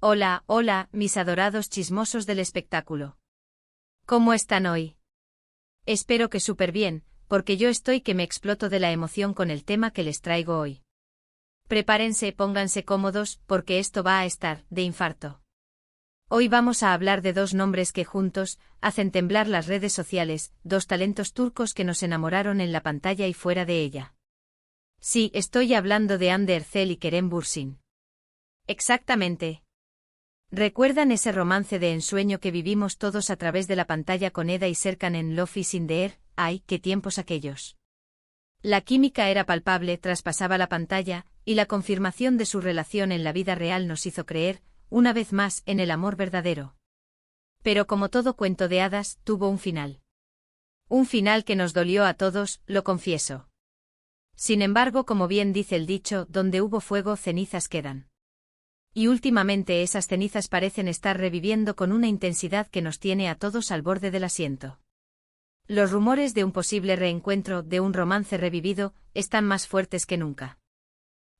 Hola, hola, mis adorados chismosos del espectáculo. ¿Cómo están hoy? Espero que súper bien, porque yo estoy que me exploto de la emoción con el tema que les traigo hoy. Prepárense, pónganse cómodos, porque esto va a estar de infarto. Hoy vamos a hablar de dos nombres que juntos hacen temblar las redes sociales, dos talentos turcos que nos enamoraron en la pantalla y fuera de ella. Sí, estoy hablando de Hande Erçel y Kerem Bürsin. Exactamente. ¿Recuerdan ese romance de ensueño que vivimos todos a través de la pantalla con Eda y Serkan en Love is in the Air? ¡Ay, qué tiempos aquellos! La química era palpable, traspasaba la pantalla, y la confirmación de su relación en la vida real nos hizo creer, una vez más, en el amor verdadero. Pero como todo cuento de hadas, tuvo un final. Un final que nos dolió a todos, lo confieso. Sin embargo, como bien dice el dicho, donde hubo fuego, cenizas quedan. Y últimamente esas cenizas parecen estar reviviendo con una intensidad que nos tiene a todos al borde del asiento. Los rumores de un posible reencuentro, de un romance revivido, están más fuertes que nunca.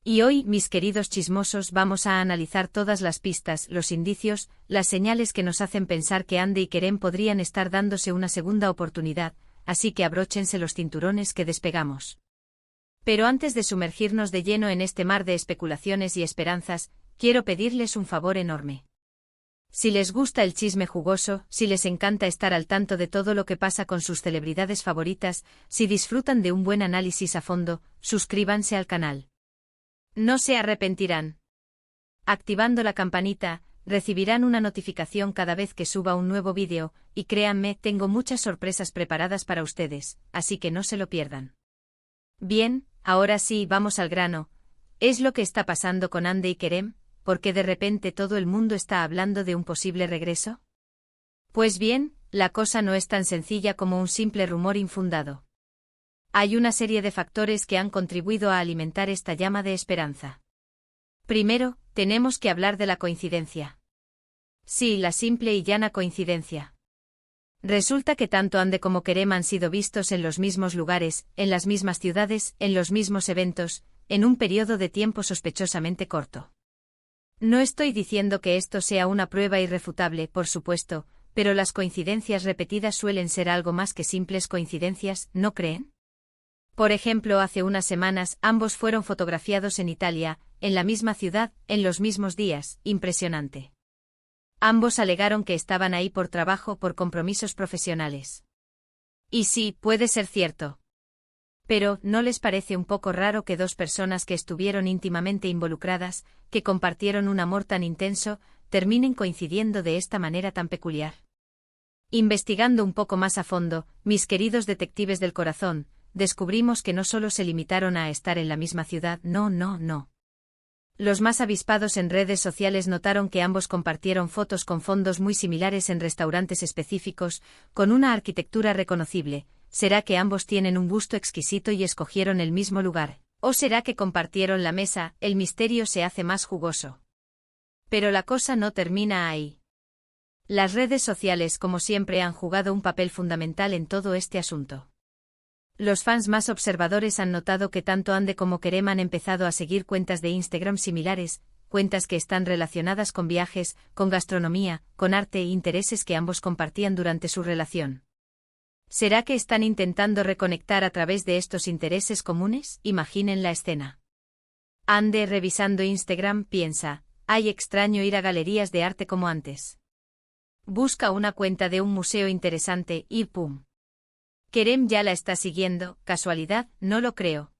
Y hoy, mis queridos chismosos, vamos a analizar todas las pistas, los indicios, las señales que nos hacen pensar que Hande y Kerem podrían estar dándose una segunda oportunidad, así que abróchense los cinturones que despegamos. Pero antes de sumergirnos de lleno en este mar de especulaciones y esperanzas, quiero pedirles un favor enorme. Si les gusta el chisme jugoso, si les encanta estar al tanto de todo lo que pasa con sus celebridades favoritas, si disfrutan de un buen análisis a fondo, suscríbanse al canal. No se arrepentirán. Activando la campanita, recibirán una notificación cada vez que suba un nuevo vídeo, y créanme, tengo muchas sorpresas preparadas para ustedes, así que no se lo pierdan. Bien, ahora sí, vamos al grano. ¿Es lo que está pasando con Hande y Kerem? ¿Por qué de repente todo el mundo está hablando de un posible regreso? Pues bien, la cosa no es tan sencilla como un simple rumor infundado. Hay una serie de factores que han contribuido a alimentar esta llama de esperanza. Primero, tenemos que hablar de la coincidencia. Sí, la simple y llana coincidencia. Resulta que tanto Hande como Kerem han sido vistos en los mismos lugares, en las mismas ciudades, en los mismos eventos, en un periodo de tiempo sospechosamente corto. No estoy diciendo que esto sea una prueba irrefutable, por supuesto, pero las coincidencias repetidas suelen ser algo más que simples coincidencias, ¿no creen? Por ejemplo, hace unas semanas ambos fueron fotografiados en Italia, en la misma ciudad, en los mismos días, impresionante. Ambos alegaron que estaban ahí por trabajo, por compromisos profesionales. Y sí, puede ser cierto. Pero, ¿no les parece un poco raro que dos personas que estuvieron íntimamente involucradas, que compartieron un amor tan intenso, terminen coincidiendo de esta manera tan peculiar? Investigando un poco más a fondo, mis queridos detectives del corazón, descubrimos que no solo se limitaron a estar en la misma ciudad, no. Los más avispados en redes sociales notaron que ambos compartieron fotos con fondos muy similares en restaurantes específicos, con una arquitectura reconocible. ¿Será que ambos tienen un gusto exquisito y escogieron el mismo lugar? ¿O será que compartieron la mesa? El misterio se hace más jugoso. Pero la cosa no termina ahí. Las redes sociales, como siempre, han jugado un papel fundamental en todo este asunto. Los fans más observadores han notado que tanto Hande como Kerem han empezado a seguir cuentas de Instagram similares, cuentas que están relacionadas con viajes, con gastronomía, con arte e intereses que ambos compartían durante su relación. ¿Será que están intentando reconectar a través de estos intereses comunes? Imaginen la escena. Hande, revisando Instagram, piensa, ¡ay, extraño ir a galerías de arte como antes! Busca una cuenta de un museo interesante y ¡pum! Kerem ya la está siguiendo, ¿casualidad? No lo creo.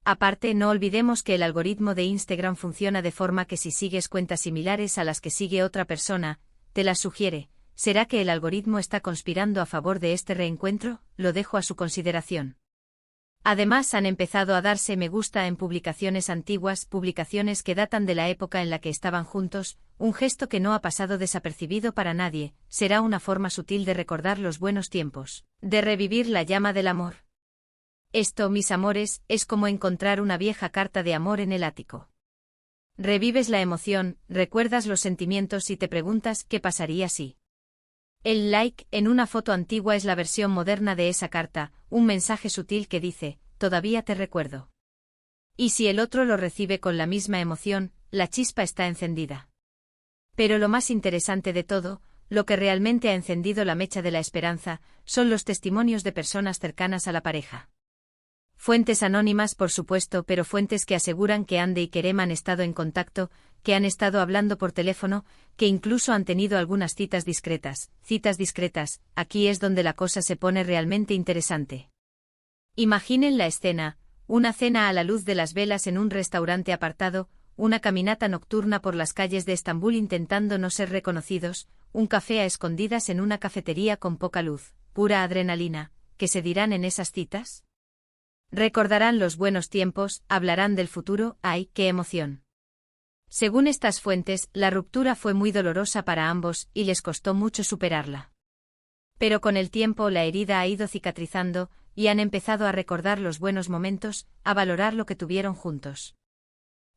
Aparte, no olvidemos que el algoritmo de Instagram funciona de forma que si sigues cuentas similares a las que sigue otra persona, te las sugiere. ¿Será que el algoritmo está conspirando a favor de este reencuentro? Lo dejo a su consideración. Además, han empezado a darse me gusta en publicaciones antiguas, publicaciones que datan de la época en la que estaban juntos, un gesto que no ha pasado desapercibido para nadie. Será una forma sutil de recordar los buenos tiempos, de revivir la llama del amor. Esto, mis amores, es como encontrar una vieja carta de amor en el ático. Revives la emoción, recuerdas los sentimientos y te preguntas qué pasaría si. El like en una foto antigua es la versión moderna de esa carta, un mensaje sutil que dice, todavía te recuerdo. Y si el otro lo recibe con la misma emoción, la chispa está encendida. Pero lo más interesante de todo, lo que realmente ha encendido la mecha de la esperanza, son los testimonios de personas cercanas a la pareja. Fuentes anónimas, por supuesto, pero fuentes que aseguran que Andy y Kerem han estado en contacto, que han estado hablando por teléfono, que incluso han tenido algunas citas discretas. Citas discretas, aquí es donde la cosa se pone realmente interesante. Imaginen la escena, una cena a la luz de las velas en un restaurante apartado, una caminata nocturna por las calles de Estambul intentando no ser reconocidos, un café a escondidas en una cafetería con poca luz, pura adrenalina. ¿Qué se dirán en esas citas? Recordarán los buenos tiempos, hablarán del futuro. ¡Ay, qué emoción! Según estas fuentes, la ruptura fue muy dolorosa para ambos y les costó mucho superarla. Pero con el tiempo la herida ha ido cicatrizando y han empezado a recordar los buenos momentos, a valorar lo que tuvieron juntos.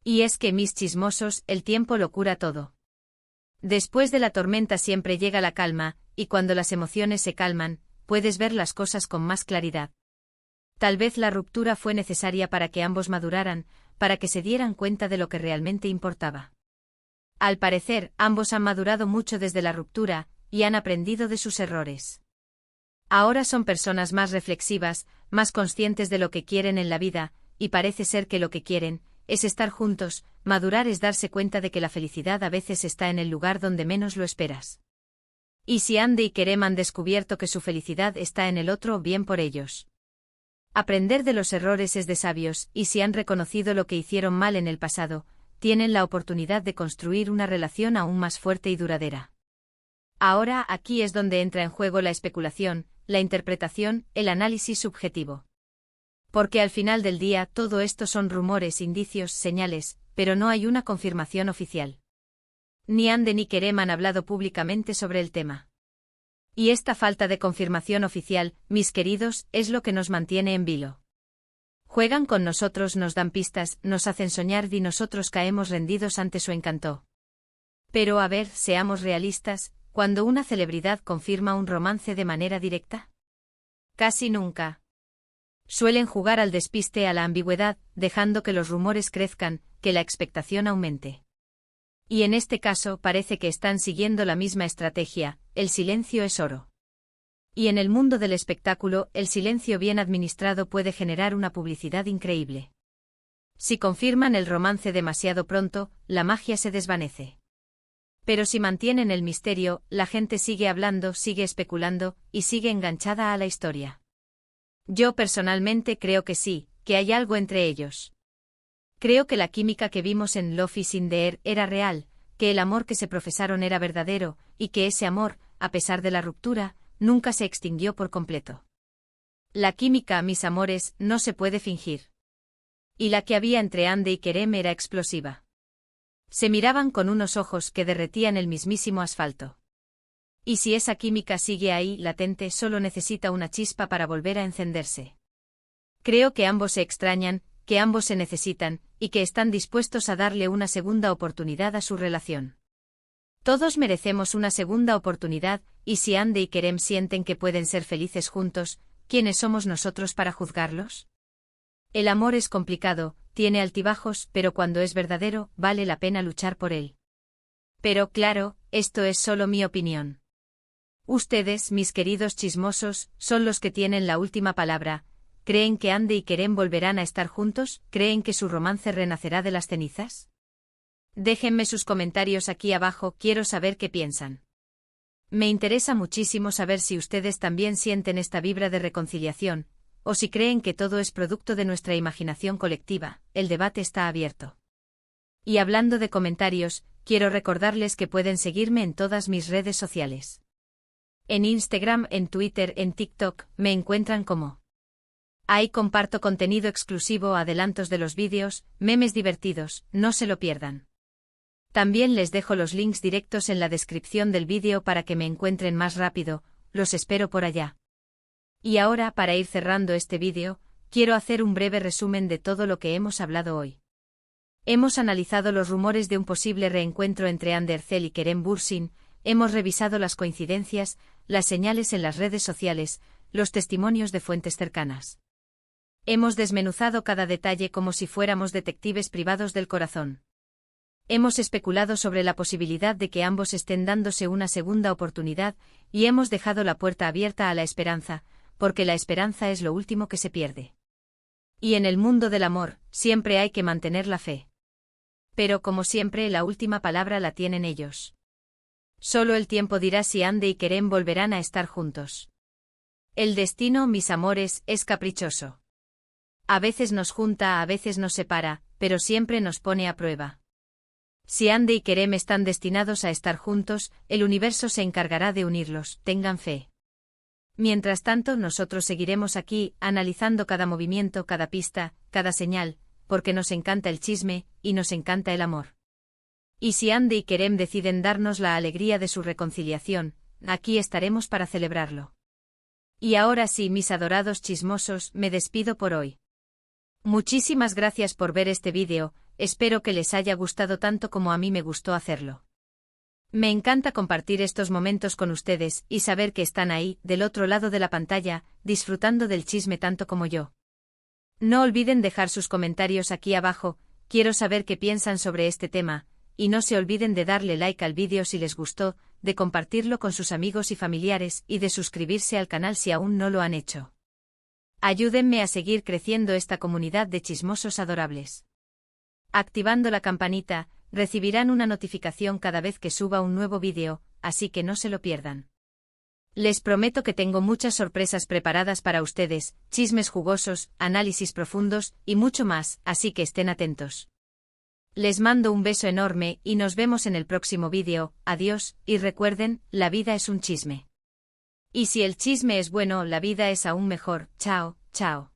Y es que, mis chismosos, el tiempo lo cura todo. Después de la tormenta siempre llega la calma, y cuando las emociones se calman, puedes ver las cosas con más claridad. Tal vez la ruptura fue necesaria para que ambos maduraran, para que se dieran cuenta de lo que realmente importaba. Al parecer, ambos han madurado mucho desde la ruptura, y han aprendido de sus errores. Ahora son personas más reflexivas, más conscientes de lo que quieren en la vida, y parece ser que lo que quieren es estar juntos. Madurar es darse cuenta de que la felicidad a veces está en el lugar donde menos lo esperas. Y si Andy y Kerem han descubierto que su felicidad está en el otro, bien por ellos. Aprender de los errores es de sabios, y si han reconocido lo que hicieron mal en el pasado, tienen la oportunidad de construir una relación aún más fuerte y duradera. Ahora, aquí es donde entra en juego la especulación, la interpretación, el análisis subjetivo. Porque al final del día todo esto son rumores, indicios, señales, pero no hay una confirmación oficial. Ni Andy ni Kerem han hablado públicamente sobre el tema. Y esta falta de confirmación oficial, mis queridos, es lo que nos mantiene en vilo. Juegan con nosotros, nos dan pistas, nos hacen soñar y nosotros caemos rendidos ante su encanto. Pero a ver, seamos realistas, ¿cuándo una celebridad confirma un romance de manera directa? Casi nunca. Suelen jugar al despiste, a la ambigüedad, dejando que los rumores crezcan, que la expectación aumente. Y en este caso parece que están siguiendo la misma estrategia, el silencio es oro. Y en el mundo del espectáculo, el silencio bien administrado puede generar una publicidad increíble. Si confirman el romance demasiado pronto, la magia se desvanece. Pero si mantienen el misterio, la gente sigue hablando, sigue especulando, y sigue enganchada a la historia. Yo personalmente creo que sí, que hay algo entre ellos. Creo que la química que vimos en Love is in the Air era real, que el amor que se profesaron era verdadero, y que ese amor, a pesar de la ruptura, nunca se extinguió por completo. La química, mis amores, no se puede fingir. Y la que había entre Andy y Kerem era explosiva. Se miraban con unos ojos que derretían el mismísimo asfalto. Y si esa química sigue ahí, latente, solo necesita una chispa para volver a encenderse. Creo que ambos se extrañan, que ambos se necesitan, y que están dispuestos a darle una segunda oportunidad a su relación. Todos merecemos una segunda oportunidad, y si Andy y Kerem sienten que pueden ser felices juntos, ¿quiénes somos nosotros para juzgarlos? El amor es complicado, tiene altibajos, pero cuando es verdadero, vale la pena luchar por él. Pero claro, esto es solo mi opinión. Ustedes, mis queridos chismosos, son los que tienen la última palabra. ¿Creen que Andy y Kerem volverán a estar juntos? ¿Creen que su romance renacerá de las cenizas? Déjenme sus comentarios aquí abajo, quiero saber qué piensan. Me interesa muchísimo saber si ustedes también sienten esta vibra de reconciliación, o si creen que todo es producto de nuestra imaginación colectiva. El debate está abierto. Y hablando de comentarios, quiero recordarles que pueden seguirme en todas mis redes sociales. En Instagram, en Twitter, en TikTok, me encuentran como. Ahí comparto contenido exclusivo, adelantos de los vídeos, memes divertidos, no se lo pierdan. También les dejo los links directos en la descripción del vídeo para que me encuentren más rápido, los espero por allá. Y ahora, para ir cerrando este vídeo, quiero hacer un breve resumen de todo lo que hemos hablado hoy. Hemos analizado los rumores de un posible reencuentro entre Ander Erçel y Kerem Bürsin, hemos revisado las coincidencias, las señales en las redes sociales, los testimonios de fuentes cercanas. Hemos desmenuzado cada detalle como si fuéramos detectives privados del corazón. Hemos especulado sobre la posibilidad de que ambos estén dándose una segunda oportunidad, y hemos dejado la puerta abierta a la esperanza, porque la esperanza es lo último que se pierde. Y en el mundo del amor, siempre hay que mantener la fe. Pero como siempre, la última palabra la tienen ellos. Solo el tiempo dirá si Andy y Kerem volverán a estar juntos. El destino, mis amores, es caprichoso. A veces nos junta, a veces nos separa, pero siempre nos pone a prueba. Si Andy y Kerem están destinados a estar juntos, el universo se encargará de unirlos, tengan fe. Mientras tanto, nosotros seguiremos aquí, analizando cada movimiento, cada pista, cada señal, porque nos encanta el chisme, y nos encanta el amor. Y si Andy y Kerem deciden darnos la alegría de su reconciliación, aquí estaremos para celebrarlo. Y ahora sí, mis adorados chismosos, me despido por hoy. Muchísimas gracias por ver este vídeo, espero que les haya gustado tanto como a mí me gustó hacerlo. Me encanta compartir estos momentos con ustedes y saber que están ahí, del otro lado de la pantalla, disfrutando del chisme tanto como yo. No olviden dejar sus comentarios aquí abajo, quiero saber qué piensan sobre este tema, y no se olviden de darle like al vídeo si les gustó, de compartirlo con sus amigos y familiares y de suscribirse al canal si aún no lo han hecho. Ayúdenme a seguir creciendo esta comunidad de chismosos adorables. Activando la campanita, recibirán una notificación cada vez que suba un nuevo vídeo, así que no se lo pierdan. Les prometo que tengo muchas sorpresas preparadas para ustedes, chismes jugosos, análisis profundos, y mucho más, así que estén atentos. Les mando un beso enorme y nos vemos en el próximo vídeo, adiós, y recuerden, la vida es un chisme. Y si el chisme es bueno, la vida es aún mejor, chao, chao.